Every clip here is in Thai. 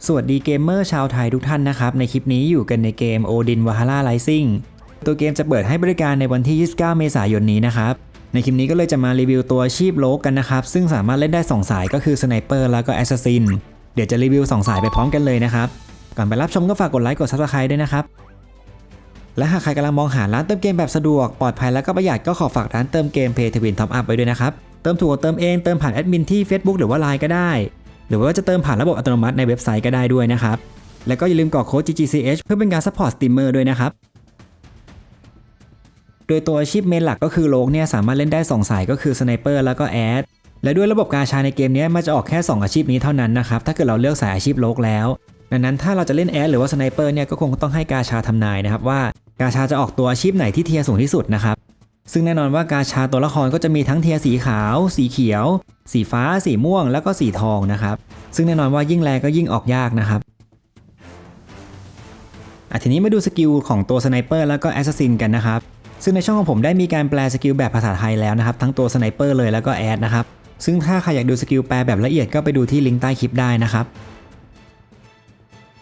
สวัสดีเกมเมอร์ชาวไทยทุกท่านนะครับในคลิปนี้อยู่กันในเกม Odin Valhalla Rising ตัวเกมจะเปิดให้บริการในวันที่ 29 เมษายนนี้นะครับในคลิปนี้ก็เลยจะมารีวิวตัวอาชีพโลกกันนะครับซึ่งสามารถเล่นได้2สายก็คือสไนเปอร์แล้วก็แอสซัสซินเดี๋ยวจะรีวิว2สายไปพร้อมกันเลยนะครับก่อนไปรับชมก็ฝากกดไลค์กด Subscribe ด้วยนะครับและหากใครกำลังมองหาร้านเติมเกมแบบสะดวกปลอดภัยและก็ประหยัดก็ขอฝากร้านเติมเกม Pay to Win Top Up ไว้ด้วยนะครับเติมถูกเติมเองเติมผ่านแอดมินที่ Facebook หรือว่า LINE ก็ได้หรือว่าจะเติมผ่านระบบอัตโนมัติในเว็บไซต์ก็ได้ด้วยนะครับแล้วก็อย่าลืมกรอกโค้ด GGCH เพื่อเป็นการซัพพอร์ตสตรีมเมอร์ด้วยนะครับโดยตัวอาชีพเมนหลักก็คือโลกเนี่ยสามารถเล่นได้2สายก็คือสไนเปอร์แล้วก็แอดและด้วยระบบกาชาในเกมนี้มันจะออกแค่2อาชีพนี้เท่านั้นนะครับถ้าเกิดเราเลือกสายอาชีพโลกแล้วดังนั้นถ้าเราจะเล่นแอดหรือว่าสไนเปอร์เนี่ยก็คงต้องให้กาชาทำนายนะครับว่ากาชาจะออกตัวอาชีพไหนที่เทียร์สูงที่สุดนะครับซึ่งแน่นอนว่ากาชาตัวละครก็จะมีทั้งเทียร์สีขาวสีเขียวสีฟ้าสีม่วงแล้วก็สีทองนะครับซึ่งแน่นอนว่ายิ่งแรงก็ยิ่งออกยากนะครับทีนี้มาดูสกิลของตัวสไนเปอร์แล้วก็แอสซัสซินกันนะครับซึ่งในช่องของผมได้มีการแปลสกิลแบบภาษาไทยแล้วนะครับทั้งตัวสไนเปอร์เลยแล้วก็แอดนะครับซึ่งถ้าใครอยากดูสกิลแปลแบบละเอียดก็ไปดูที่ลิงก์ใต้คลิปได้นะครับ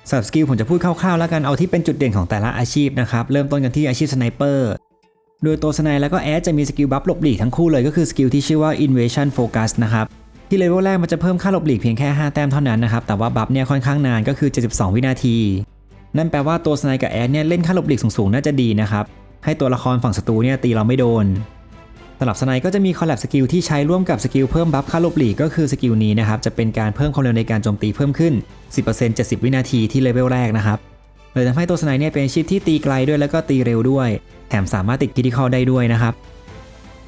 สำหรับสกิลผมจะพูดคร่าวๆแล้วกันเอาที่เป็นจุดเด่นของแต่ละอาชีพนะครับเริ่มต้นกันที่อาชีพสไนเปอร์โดยตัวสไนแล้วก็แอดจะมีสกิลบัฟหลบหลีกทั้งคู่เลยก็คือสกิลที่ชื่อว่า Invasion Focus นะครับที่เลเวลแรกมันจะเพิ่มค่าหลบหลีกเพียงแค่5แต้มเท่านั้นนะครับแต่ว่าบัฟเนี่ยค่อนข้างนานก็คือ72วินาทีนั่นแปลว่าตัวสไนกับแอดเนี่ยเล่นค่าหลบหลีกสูงๆน่าจะดีนะครับให้ตัวละครฝั่งศัตรูเนี่ยตีเราไม่โดนสำหรับสไนก็จะมีคอลแลบสกิลที่ใช้ร่วมกับสกิลเพิ่มบัฟค่าหลบหลีกก็คือสกิลนี้นะครับจะเป็นการเพิ่มความเร็วในการโจมตีเพิ่มขึ้น 10% 70 วินาทีที่เลเวลแรกนะครับเลยทำให้ตัวสไนเนี่ยเป็นอาชีพที่ตีไกลด้วยแล้วก็ตีเร็วด้วยแถมสามารถติดคริติคอลได้ด้วยนะครับ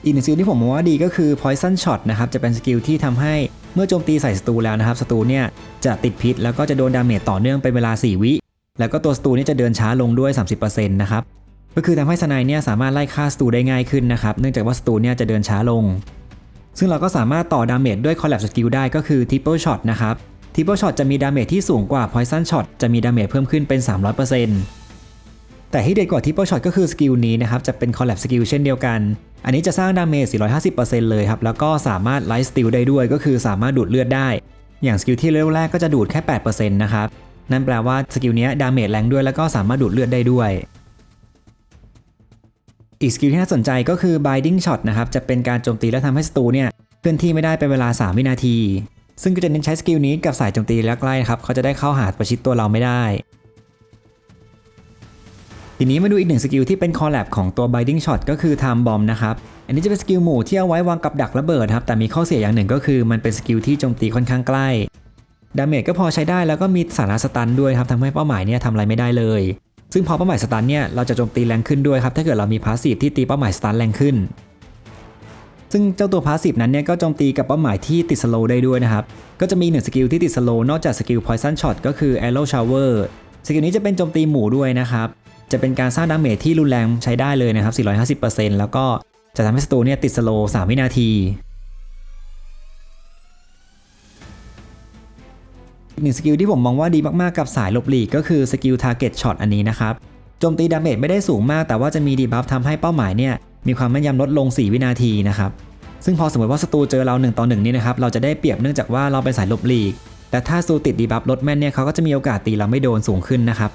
อีกหนึ่งสกิลที่ผมมองว่าดีก็คือ Poison Shot นะครับจะเป็นสกิลที่ทำให้เมื่อโจมตีใส่ศัตรูแล้วนะครับศัตรูเนี่ยจะติดพิษแล้วก็จะโดนดาเมจต่อเนื่องเป็นเวลา4วิแล้วก็ตัวศัตรูนี่จะเดินช้าลงด้วย 30% นะครับก็คือทำให้สไนเนี่ยสามารถไล่ฆ่าศัตรูได้ง่ายขึ้นนะครับเนื่องจากว่าศัตรูเนี่ยจะเดินช้าลงซึ่งเราก็สามารถต่อดาเมจด้วย Collapse Skill ได้ก็คือ Triple Shot นะครับ Triple Shot จะมีดาเมจที่สูงกว่า Poison Shot จะมีดาเมจเพิ่มขึ้นเป็น 300% แต่ที่เด็ดกว่า Triple Shot ก็คือสกิลนี้นะครับจะเป็น Collapse Skill เช่นเดียวกันอันนี้จะสร้างดาเมจ 450% เลยครับแล้วก็สามารถ Life Steal ได้ด้วยก็คือสามารถดูดเลือดได้อย่างสกิลที่เลเวลแรกก็จะดูดแค่ 8% นะครับนั่นแปลว่าสกิลนี้ดาเมจแรงด้วยแล้วก็สามารถดูดเลือดได้ด้วยอีกสกิลที่น่าสนใจก็คือ Binding Shot นะครับจะเป็นการโจมตีและทำให้ศัตรูเนี่ยเคลื่อนที่ไม่ได้เป็นเวลา3วินาทีซึ่งก็จะเน้นใช้สกิลนี้กับสายโจมตีระยะใกล้ครับเขาจะได้เข้าหาประชิดตัวเราไม่ได้ทีนี้มาดูอีกหนึ่งสกิลที่เป็นคอลแลบของตัว Binding Shot ก็คือ Time Bomb นะครับอันนี้จะเป็นสกิลหมู่ที่เอาไว้วางกับดักระเบิดครับแต่มีข้อเสียอย่างหนึ่งก็คือมันเป็นสกิลที่โจมตีค่อนข้างใกล้ดาเมจก็พอใช้ได้แล้วก็มีสาระสตันด้วยครับทำให้เป้าหมายเนี่ยทำอะไรไม่ได้เลยซึ่งพอเป้าหมายสตันเนี่ยเราจะโจมตีแรงขึ้นด้วยครับถ้าเกิดเรามีพาสซีฟที่ตีเป้าหมายสตันแรงขึ้นซึ่งเจ้าตัวพาสซีฟนั้นเนี่ยก็โจมตีกับเป้าหมายที่ติดสโลว์ได้ด้วยนะครับก็จะมี1สกิลที่ติดสโลว์นอกจากสกิล Poison Shot ก็คือ Arrow Shower สกิลนี้จะเป็นโจมตีหมู่ด้วยนะครับจะเป็นการสร้างดาเมจที่รุนแรงใช้ได้เลยนะครับ 450% แล้วก็จะทำให้ศัตรูเนี่ยติดสโลว์3วินาทีอีกหนึ่งสกิลที่ผมมองว่าดีมากๆกับสายหลบหลีกก็คือสกิล Target Shot อันนี้นะครับโจมตีดาเมจไม่ได้สูงมากแต่ว่าจะมีดีบัฟทำให้เป้าหมายเนี่ยมีความแม่นยำลดลง4วินาทีนะครับซึ่งพอสมมติว่าศัตรูเจอเรา1 ต่อ 1นี่นะครับเราจะได้เปรียบเนื่องจากว่าเราเป็นสายหลบหลีกแต่ถ้าศัตรูติดดีบัฟลดแม่นเนี่ยเขาก็จะมีโอกาสตีเราไม่โดนสูงขึ้นนะครับ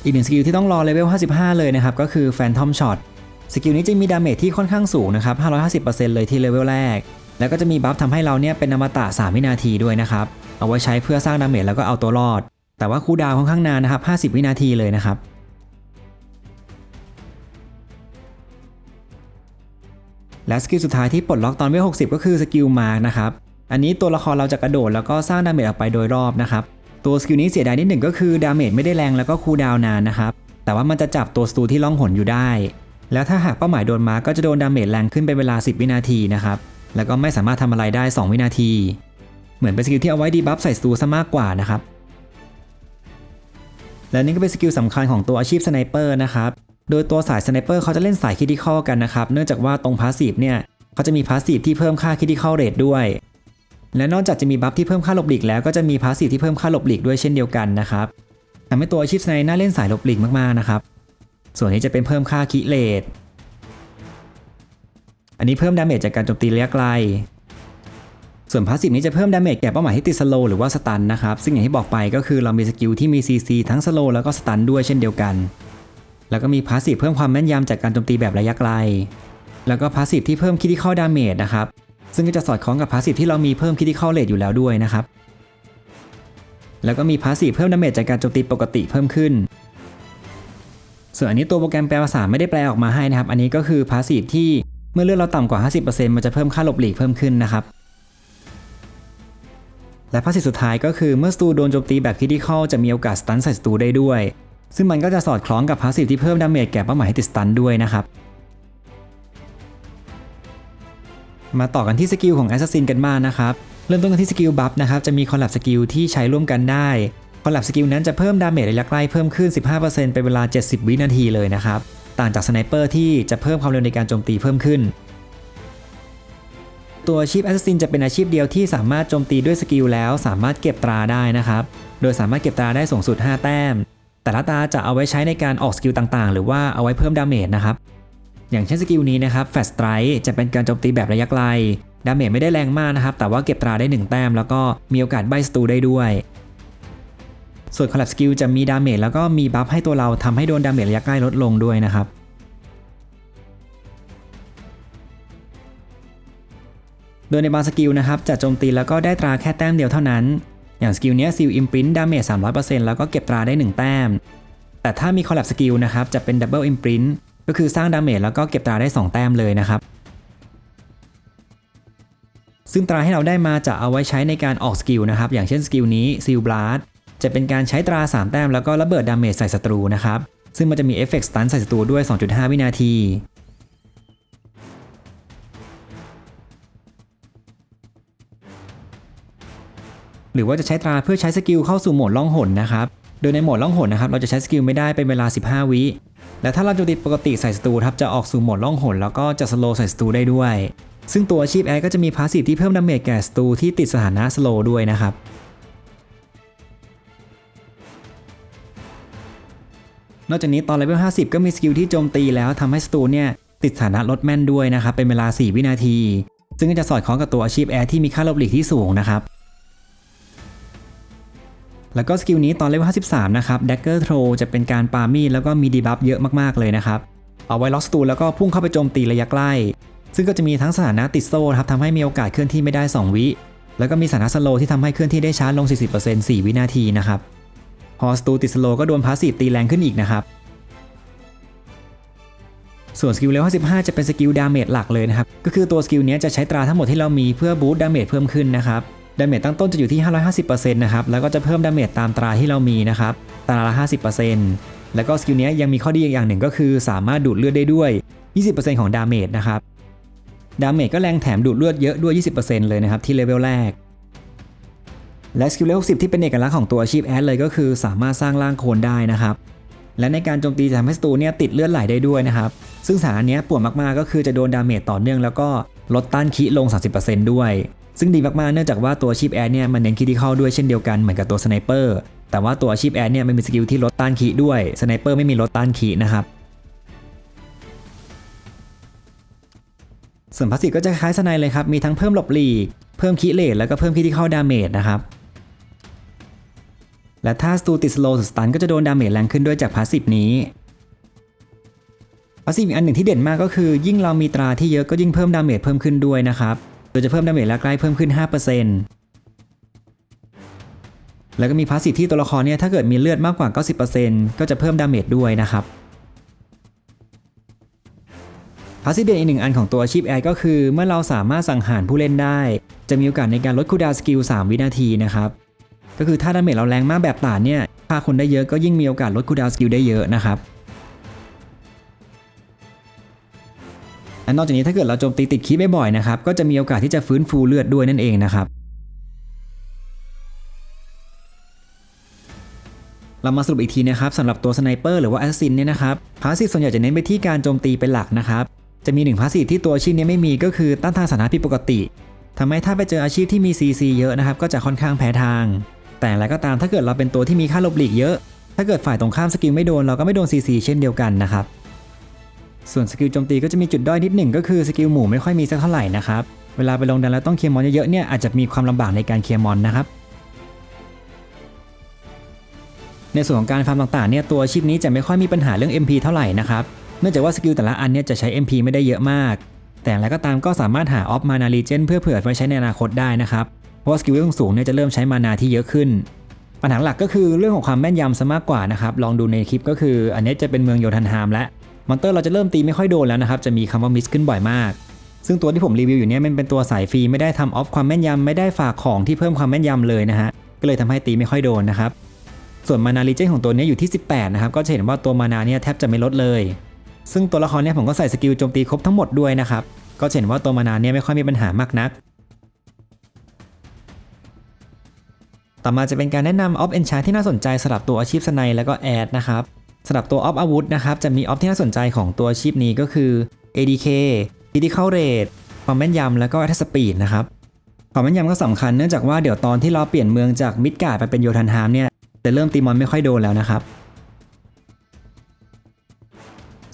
อีกหนึ่งสกิลที่ต้องรอเลเวล55เลยนะครับก็คือ Phantom Shot สกิลนี้จะมีดาเมจที่ค่อนข้างสูงนะครับ 550% เลยที่เลเวลแรกแล้วก็จะมีบัฟทำให้เราเนี่ยเป็นอมตะ3วินาทีด้วยนะครับเอาไว้ใช้เพื่อสร้างดาเมจแล้วก็เอาตัวรอดแต่ว่าคูลดาวน์ค่อนข้างนานนะครับ50วินาทีเลยนะครับและสกิลสุดท้ายที่ปลดล็อกตอนเวล60ก็คือสกิลมาร์กนะครับอันนี้ตัวละครเราจะกระโดดแล้วก็สร้างดาเมจออกไปโดยรอบนะครับตัวสกิลนี้เสียดายนิดหนึ่งก็คือดาเมจไม่ได้แรงแล้วก็คูลดาวน์นานนะครับแต่ว่ามันจะจับตัวศัตรูที่ล่องหนอยู่ได้แล้วถ้าหากเป้าหมายโดนมาร์กก็จะโดนดาเมจแรงขึ้นเป็นเวลา10วินาทีนะครับแล้วก็ไม่สามารถทำอะไรได้2วินาทีเหมือนเป็นสกิลที่เอาไว้ดีบัฟใส่ศัตรูซะมากกว่านะครับและนี่ก็เป็นสกิลสำคัญของตัวอาชีพสไนเปอร์นะครับโดยตัวสายสไนเปอร์เขาจะเล่นสายคริติคอลกันนะครับเนื่องจากว่าตรงพาสซีฟเนี่ยเขาจะมีพาสซีฟที่เพิ่มค่าคริติคอลเรทด้วยและนอกจากจะมีบัฟที่เพิ่มค่าหลบหลีกแล้วก็จะมีพาสซีฟที่เพิ่มค่าหลบหลีกด้วยเช่นเดียวกันนะครับทำให้ตัวอาชีพสไนน่าเล่นสายหลบหลีกมากๆนะครับส่วนนี้จะเป็นเพิ่มค่าคิเรทอันนี้เพิ่มดาเมจจากการโจมตีระยะไกล ส่วนพาสซีฟนี้จะเพิ่มดาเมจแก่เป้าหมายที่ติดสโลหรือว่าสตันนะครับซึ่งอย่างที่บอกไปก็คือเรามีสกิลที่มี CC ทั้งสโลแล้วก็สตันด้วยเช่นเดียวกันแล้วก็มีพาสซีฟเพิ่มความแม่นยำจากการโจมตีแบบระยะไกลแล้วก็พาสซีฟที่เพิ่มคริติคอลดาเมจนะครับซึ่งก็จะสอดคล้องกับพาสซีฟที่เรามีเพิ่มคริติคอลเรทอยู่แล้วด้วยนะครับแล้วก็มีพาสซีฟเพิ่มดาเมจจากการโจมตีปกติเพิ่มขึ้นส่วนอันนี้ตัวโปรแกรมแปลภาษาไม่ได้แปลออกมาให้นะครับอันนี้ก็คือพาสซีฟที่เมื่อเลือดเราต่ำกว่า 50% มันจะเพิ่มค่าหลบหลีกเพิ่มขึ้นนะครับและพาสซีฟสุดท้ายก็คือเมื่อศัตรูโดนโจมตีแบบคริติคอลจะมีโอกาสสตันใส่ศัตรูได้ด้วยซึ่งมันก็จะสอดคล้องกับพาสซีฟที่เพิ่มดาเมจแก่เป้าหมายให้ติดสตันด้วยนะครับมาต่อกันที่สกิลของแอสซัสซินกันบ้างนะครับเริ่มต้นกันที่สกิลบัฟนะครับจะมีคอลแลบสกิลที่ใช้ร่วมกันได้คอลแลบสกิลนั้นจะเพิ่มดาเมจระยะใกล้เพิ่มขึ้น 15% เป็นเวลา70วินาทีเลยนะครับต่างจากสไนเปอร์ที่จะเพิ่มความเร็วในการโจมตีเพิ่มขึ้นตัวอาชีพแอสซัสซินจะเป็นอาชีพเดียวที่สามารถโจมตีด้วยสกิลแล้วสามารถเก็บตราได้นะครับโดยสามารถเก็บตราได้สูงสุด5แต้มแต่ละตราจะเอาไว้ใช้ในการออกสกิลต่างๆหรือว่าเอาไว้เพิ่มดาเมจนะครับอย่างเช่นสกิลนี้นะครับแฟลชสไตรค์จะเป็นการโจมตีแบบระยะไกลดาเมจไม่ได้แรงมากนะครับแต่ว่าเก็บตราได้1แต้มแล้วก็มีโอกาสใบ้ศัตรูได้ด้วยส่วนคอลแลบสกิลจะมีดาเมจแล้วก็มีบัฟให้ตัวเราทำให้โดนดาเมจระยะใกล้ลดลงด้วยนะครับโดยในบางสกิลนะครับจะโจมตีแล้วก็ได้ตราแค่แต้มเดียวเท่านั้นอย่างสกิลนี้ซีลอิมพรินต์ดาเมจ 300% แล้วก็เก็บตราได้1แต้มแต่ถ้ามีคอลแลบสกิลนะครับจะเป็นดับเบิลอิมพรินต์ก็คือสร้างดาเมจแล้วก็เก็บตราได้2แต้มเลยนะครับซึ่งตราให้เราได้มาจะเอาไว้ใช้ในการออกสกิลนะครับอย่างเช่นสกิลนี้ซีลบลัสจะเป็นการใช้ตรา3แต้มแล้วก็ระเบิดดาเมจใส่ศัตรูนะครับซึ่งมันจะมีเอฟเฟกต์สตันใส่ศัตรูด้วย 2.5 วินาทีหรือว่าจะใช้ตราเพื่อใช้สกิลเข้าสู่โหมดล่องหนนะครับโดยในโหมดล่องหนนะครับเราจะใช้สกิลไม่ได้เป็นเวลา15วิและถ้าเราโจมตีปกติใส่ศัตรูครับจะออกสู่โหมดล่องหนแล้วก็จะสโลว์ใส่ศัตรูได้ด้วยซึ่งตัวอาชีพแอดก็จะมีพาสซีฟที่เพิ่มดาเมจแก่ศัตรูที่ติดสถานะสโลว์ด้วยนะครับนอกจากนี้ตอนเลเวล50ก็มีสกิลที่โจมตีแล้วทำให้ศัตรูเนี่ยติดสถานะลดแม่นด้วยนะครับเป็นเวลา4วินาทีซึ่งก็จะสอดคล้องกับตัวอาชีพแอดที่มีค่าหลบหลีกที่สูงนะครับแล้วก็สกิลนี้ตอนเลเวล53นะครับ Dagger Throw จะเป็นการปามีดแล้วก็มีดีบัฟเยอะมากๆเลยนะครับเอาไว้ล็อกศัตรูแล้วก็พุ่งเข้าไปโจมตีระยะใกล้ซึ่งก็จะมีทั้งสถานะติดโซ่ครับทำให้มีโอกาสเคลื่อนที่ไม่ได้2วิแล้วก็มีสถานะสโลที่ทำให้เคลื่อนที่ได้ช้าลง 40% 4 วินาทีนะครับพอศัตรูติดสโลก็โดนพาสซีฟตีแรงขึ้นอีกนะครับส่วนสกิลเลเวล15จะเป็นสกิลดาเมจหลักเลยนะครับก็คือตัวสกิลนี้จะใช้ตราทั้งหมดที่เรามีเพื่อบูสต์ดาเมจเพิ่มขึ้นนะครับดาเมจตั้งต้นจะอยู่ที่ 550% นะครับแล้วก็จะเพิ่มดาเมจตามตราที่เรามีนะครับตราละ 50% แล้วก็สกิลนี้ยังมีข้อดีอย่างหนึ่งก็คือสามารถดูดเลือดได้ด้วย 20% ของดาเมจนะครับดาเมจก็แรงแถมดูดเลือดเยอะด้วย 20% เลยนะครับที่เลเวลแรกและสกิลเลเวล10ที่เป็นเอกลักษณ์ของตัวอาชีพแอดเลยก็คือสามารถสร้างร่างโคลนได้นะครับและในการโจมตีจะทำให้ศัตรูเนี่ยติดเลือดไหลได้ด้วยนะครับซึ่งสถานะนี้ปวดมากๆก็คือจะโดนดาเมจต่อเนื่องแล้วก็ลดต้านคิลง 30% ด้วยซึ่งดีมากๆเนื่องจากว่าตัวอาชีพแอดเนี่ยมันเน้นคริติคอลด้วยเช่นเดียวกันเหมือนกับตัวสไนเปอร์แต่ว่าตัวอาชีพแอดเนี่ยไม่มีสกิลที่ลดต้านคิด้วยสไนเปอร์ไม่มีลดต้านคินะครับส่วนพาสซีฟก็จะคล้ายสไนเลยครับมีทั้งเพิ่มหลบหลีกเพิ่มคิเรทแล้วก็เพิ่มคริติคอลดาเมจนะครับและถ้าศัตรูติดสโลว์สตันก็จะโดนดาเมจแรงขึ้นด้วยจากพาสซีฟนี้พาสซีฟอีกอันหนึ่งที่เด่นมากก็คือยิ่งเรามีตราที่เยอะก็ยิ่งเพิ่มดาเมจเพิ่มขึ้นด้วยนะครับโดยจะเพิ่มดาเมจระยะใกล้เพิ่มขึ้น 5% แล้วก็มีพาสซีฟที่ตัวละครเนี่ยถ้าเกิดมีเลือดมากกว่า 90% ก็จะเพิ่มดาเมจด้วยนะครับพาสซีฟเด่นอีกหนึ่งอันของตัวอาชีพแอดก็คือเมื่อเราสามารถสังหารผู้เล่นได้จะมีโอกาสในการลดคูลดาวน์สกิล3วินาทีนะครับก็คือถ้าดาเมจเราแรงมากแบบต่านเนี่ยฆ่าคนได้เยอะก็ยิ่งมีโอกาสลดคูลดาวน์สกิลได้เยอะนะครับและนอกจากนี้ถ้าเกิดเราโจมตีติดคีย์บ่อยๆนะครับก็จะมีโอกาสที่จะฟื้นฟูเลือดด้วยนั่นเองนะครับเรามาสรุปอีกทีนะครับสำหรับตัวสไนเปอร์หรือว่าแอสซินเนี่ยนะครับพาสซีฟส่วนใหญ่จะเน้นไปที่การโจมตีเป็นหลักนะครับจะมี1พาสซีฟที่ตัวอาชีพนี้ไม่มีก็คือต้านทานสถานะผิดปกติทำให้ถ้าไปเจออาชีพที่มี CC เยอะนะครับก็จะค่อนข้างแพ้ทางแต่อะไรก็ตามถ้าเกิดเราเป็นตัวที่มีค่าหลบหลีกเยอะถ้าเกิดฝ่ายตรงข้ามสกิลไม่โดนเราก็ไม่โดน CC เช่นเดียวกันนะครับส่วนสกิลโจมตีก็จะมีจุดด้อยนิดหนึ่งก็คือสกิลหมู่ไม่ค่อยมีสักเท่าไหร่นะครับ เวลาไปลงดันแล้วต้องเคลียร์มอนเยอะๆเนี่ยอาจจะมีความลำบากในการเคลียร์มอนนะครับในส่วนของการฟาร์มต่างๆเนี่ยตัวอาชีพนี้จะไม่ค่อยมีปัญหาเรื่อง MP เท่าไหร่นะครับเนื่องจากว่าสกิลแต่ละอันเนี่ยจะใช้ MP ไม่ได้เยอะมากแต่อะไรก็ตามก็สามารถหาออฟมานารีเจนเพื่อเผื่อไว้ใช้ในอนาคตได้นะครับเพราะว่าสกิลสูงเนี่ยจะเริ่มใช้มานาที่เยอะขึ้นปัญหาหลักก็คือเรื่องของความแม่นยำซะมากกว่านะครับลองดูในคลิปก็คืออันนี้จะเป็นเมืองโยธันฮามและมอนเตอร์เราจะเริ่มตีไม่ค่อยโดนแล้วนะครับจะมีคำว่ามิสขึ้นบ่อยมากซึ่งตัวที่ผมรีวิวอยู่เนี่ยมันเป็นตัวสายฟรีไม่ได้ทำออฟความแม่นยำไม่ได้ฝากของที่เพิ่มความแม่นยำเลยนะฮะก็เลยทำให้ตีไม่ค่อยโดนนะครับส่วนมานารีเจนของตัวนี้อยู่ที่18นะครับก็จะเห็นว่าตัวมานาเนี่ยแทบจะไม่ลดเลยซึ่งตัวละครเนี่ยผมก็ใส่สกิลโจมตีครบทั้งหมดด้วยนะครับก็เห็นว่าตัวมานาเนี่ยไม่ค่อยมีปัญหามากนักต่อมาจะเป็นการแนะนำออฟเอนชาร์ที่น่าสนใจสำหรับตัวอาชีพสไนแล้วก็แอดนะครับสำหรับตัวออฟอาวุธนะครับจะมีออฟที่น่าสนใจของตัวอาชีพนี้ก็คือ ADK Critical Rate ความแม่นยำแล้วก็ Attack Speed นะครับความแม่นยำก็สำคัญเนื่องจากว่าเดี๋ยวตอนที่เราเปลี่ยนเมืองจากมิดการ์ดไปเป็นโยธันฮามเนี่ยจะเริ่มตีมอนไม่ค่อยโดนแล้วนะครับ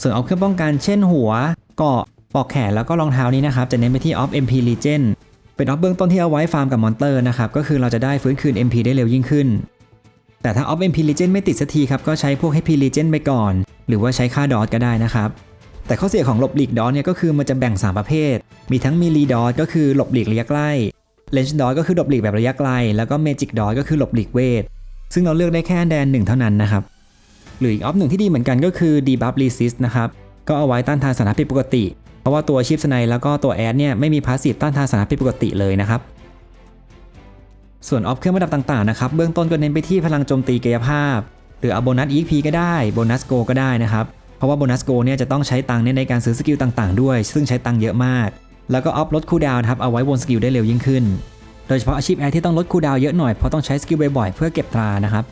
ส่วนออฟเครื่องป้องกันเช่นหัวเกราะปลอกแขนแล้วก็รองเท้านี้นะครับจะเน้นไปที่ออฟ MP Regen เป็นออฟเบื้องต้นที่เอาไว้ฟาร์มกับมอนเตอร์นะครับก็คือเราจะได้ฟื้นคืน MP ได้เร็วยิ่งขึ้นแต่ถ้าออฟ MP Regen ไม่ติดสักทีครับก็ใช้พวก HP Regen ไปก่อนหรือว่าใช้ค่าดอทก็ได้นะครับแต่ข้อเสียของหลบหลีกดอทเนี่ยก็คือมันจะแบ่ง3ประเภทมีทั้งมีลีดอทก็คือหลบหลีกระยะใกล้เลนจ์ดอทก็คือหลบหลีกแบบระยะไกลแล้วก็เมจิกดอทก็คือหลบหลีกเวทซึ่งเราเลือกได้แค่แดน1เท่านั้นนะครับหรืออีกออฟหนึ่งที่ดีเหมือนกันก็คือ Debuff Resist นะครับก็เอาไว้ต้านทานสถานะผิดปกติเพราะว่าตัวชีพสไนแล้วก็ตัวแอดเนี่ยไม่มีพาสซีฟต้านทานสถานะผิดปกติเลยนะครับส่วนออฟเครื่องประดับต่างๆนะครับเบื้องต้นก็เน้นไปที่พลังโจมตีกายภาพหรือเอาโบนัส EXP ก็ได้โบนัสโกก็ได้นะครับเพราะว่าโบนัสโกเนี่ยจะต้องใช้ตังค์ในการซื้อสกิลต่างๆด้วยซึ่งใช้ตังค์เยอะมากแล้วก็ออฟลดคูลดาวน์ครับเอาไว้วนสกิลได้เร็วยิ่งขึ้นโดยเฉพาะอาชีพแอดที่ต้องลดคูลดาวน์เยอะหน่อยเพราะต้องใช้สกิลบ่อยๆเพื่อเก็บตรานะครับ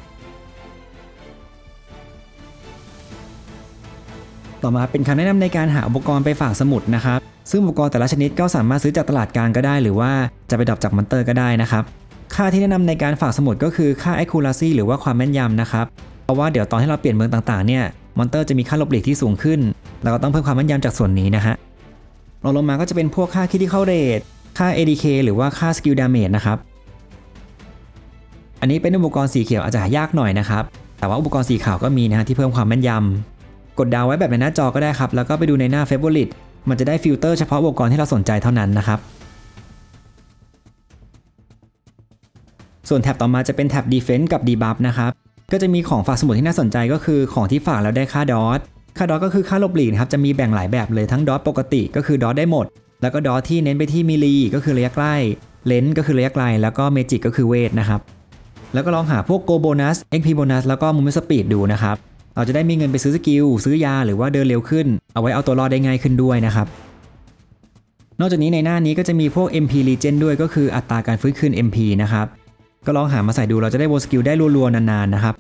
ต่อมาเป็นคำแนะนำในการหาอุปกรณ์ไปฝากสมุดนะครับซึ่งอุปกรณ์แต่ละชนิดก็สามารถซื้อจากตลาดกลางก็ได้หรือว่าจะไปดรอปจากมอนเตอร์ก็ได้นะครับค่าที่แนะนำในการฝากสมุดก็คือค่า accuracy หรือว่าความแม่นยำนะครับเพราะว่าเดี๋ยวตอนที่เราเปลี่ยนเมืองต่างๆเนี่ยมอนเตอร์จะมีค่าหลบหลีกที่สูงขึ้นเราก็ต้องเพิ่มความแม่นยำจากส่วนนี้นะฮะรองลงมาก็จะเป็นพวกค่า critical rate ค่า ADK หรือว่าค่า skill damage นะครับอันนี้เป็นอุปกรณ์สีเขียวอาจจะหายากหน่อยนะครับแต่ว่าอุปกรณ์สีขาวก็มีนะฮะที่เพิ่มความแม่นยำกดดาวไว้แบบในหน้าจอก็ได้ครับแล้วก็ไปดูในหน้า Favorite มันจะได้ฟิลเตอร์เฉพาะอุปกรณ์ที่เราสนใจเท่านั้นนะครับส่วนแท็บต่อมาจะเป็นแท็บ Defense กับ Debuff นะครับก็จะมีของฝากสมุดที่น่าสนใจก็คือของที่ฝากแล้วได้ค่าดอทก็คือค่าหลบหลีกครับจะมีแบ่งหลายแบบเลยทั้งดอทปกติก็คือดอทได้หมดแล้วก็ดอทที่เน้นไปที่มีลีก็คือระยะใกล้เลนส์ก็คือระยะไกลแล้วก็เมจิกก็คือเวทนะครับแล้วก็ลองหาพวกโกโบนัส XP โบนัสแล้วก็มูฟเมนต์สปีดดูนะครับเราจะได้มีเงินไปซื้อสกิลซื้อยาหรือว่าเดินเร็วขึ้นเอาไว้เอาตัวรอดได้ง่ายขึ้นด้วยนะครับนอกจากนี้ในหน้านี้ก็จะมีพวก MP Regen ด้วยก็คืออัตราการฟื้นคืน MP นะครับก็ลองหามาใส่ดูเราจะได้วนสกิลได้รัวๆนานๆนะครับ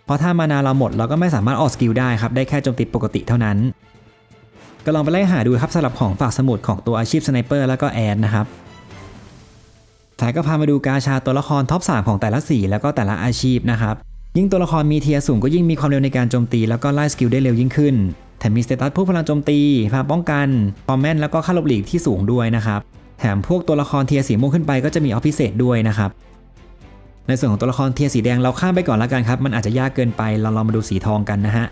เพราะถ้ามานาเราหมดเราก็ไม่สามารถออกสกิลได้ครับได้แค่โจมตีปกติเท่านั้นก็ลองไปไล่หาดูครับสำหรับของฝากสมุดของตัวอาชีพสไนเปอร์แล้วก็แอดนะครับท้ายก็พามาดูกาชาตัวละครท็อป3ของแต่ละสีแล้วก็แต่ละอาชีพนะครับยิ่งตัวละครมีเทียร์สูงก็ยิ่งมีความเร็วในการโจมตีแล้วก็ไล่สกิลได้เร็วยิ่งขึ้นแถมมีสเตตัสผู้พลังโจมตีพลังป้องกันความแม่นแล้วก็ค่าหลบหลีกที่สูงด้วยนะครับแถมพวกตัวละครเทียร์สีม่วงขึ้นไปก็จะมีออฟพิเศษด้วยนะครับในส่วนของตัวละครเทียร์สีแดงเราข้ามไปก่อนละกันครับมันอาจจะยากเกินไปเราลองมาดูสีทองกันนะฮะ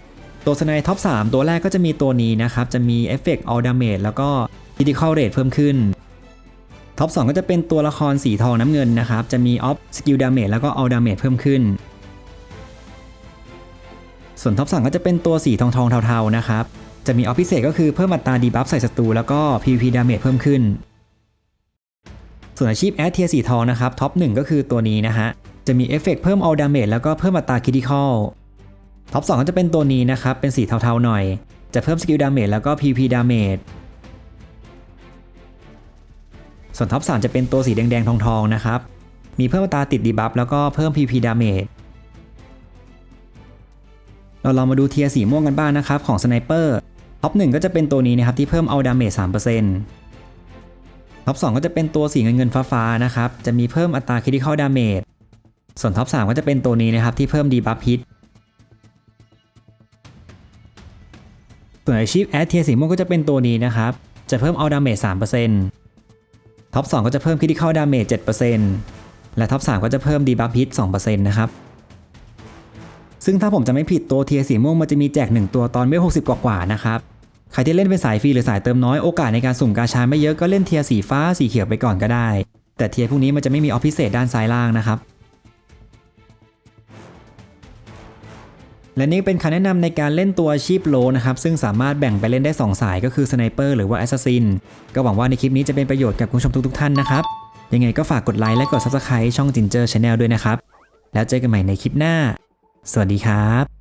ตัวสไนท็อป3ตัวแรกก็จะมีตัวนี้นะครับจะมีเอฟเฟกต์ all damage แล้วก็ critical rate เพิ่มขึ้นท็อป2ก็จะเป็นตัวละครสีทองน้ำเงินนะครับจะมีออฟ skill damage แล้วก็ all damage เพิ่มขึ้นส่วนท็อป3ก็จะเป็นตัวสีทองเทาๆนะครับจะมีออฟพิเศษก็คือเพิ่มอัตราดีบัฟใส่ศัตรูแล้วก็ PVP damage เพิ่มขึ้นส่วนอาชีพแอดเทียร์สีทองนะครับท็อป1ก็คือตัวนี้นะฮะจะมีเอฟเฟกต์เพิ่ม all damage แล้วก็เพิ่มอัตรา critical ท็อป2ก็จะเป็นตัวนี้นะครับเป็นสีเทาๆหน่อยจะเพิ่ม skill damage แล้วก็ PVP damage ส่วนท็อป3จะเป็นตัวสีแดงๆทองๆนะครับมีเพิ่มอัตราติดดีบัฟแล้วก็เพิ่ม PVP damageเราลองมาดูเทียร์สีม่วงกันบ้างนะครับของสไนเปอร์ท็อป1ก็จะเป็นตัวนี้นะครับที่เพิ่มเอาดาเมจ 3% ท็อป2ก็จะเป็นตัวสีเงินฟ้าๆนะครับจะมีเพิ่มอัตรา critical damage ส่วนท็อป3ก็จะเป็นตัวนี้นะครับที่เพิ่ม debuff hit ส่วนอาชีพแอดเทียร์สีม่วงก็จะเป็นตัวนี้นะครับจะเพิ่มเอาดาเมจ 3% ท็อป2ก็จะเพิ่ม Critical Damage 7% และท็อป3ก็จะเพิ่ม Debuff Hit 2% นะครับซึ่งถ้าผมจะไม่ผิดตัวเทียร์สีม่วงมันจะมีแจก1ตัวตอนเวล60กว่าๆนะครับใครที่เล่นเป็นสายฟรีหรือสายเติมน้อยโอกาสในการสุ่มกาชาไม่เยอะก็เล่นเทียร์สีฟ้าสีเขียวไปก่อนก็ได้แต่เทียร์พวกนี้มันจะไม่มีออฟพิเศษด้านซ้ายล่างนะครับและนี่เป็นคำแนะนำในการเล่นตัวอาชีพโลนะครับซึ่งสามารถแบ่งไปเล่นได้2สายก็คือสไนเปอร์หรือว่าแอสซัสซินก็หวังว่าในคลิปนี้จะเป็นประโยชน์กับคุณผู้ชมทุกท่านนะครับยังไงก็ฝากกดไลค์และกด Subscribe ช่อง Ginger Channel ด้วยนะครับแล้วเจอกันใหม่ในคลิปหน้าสวัสดีครับ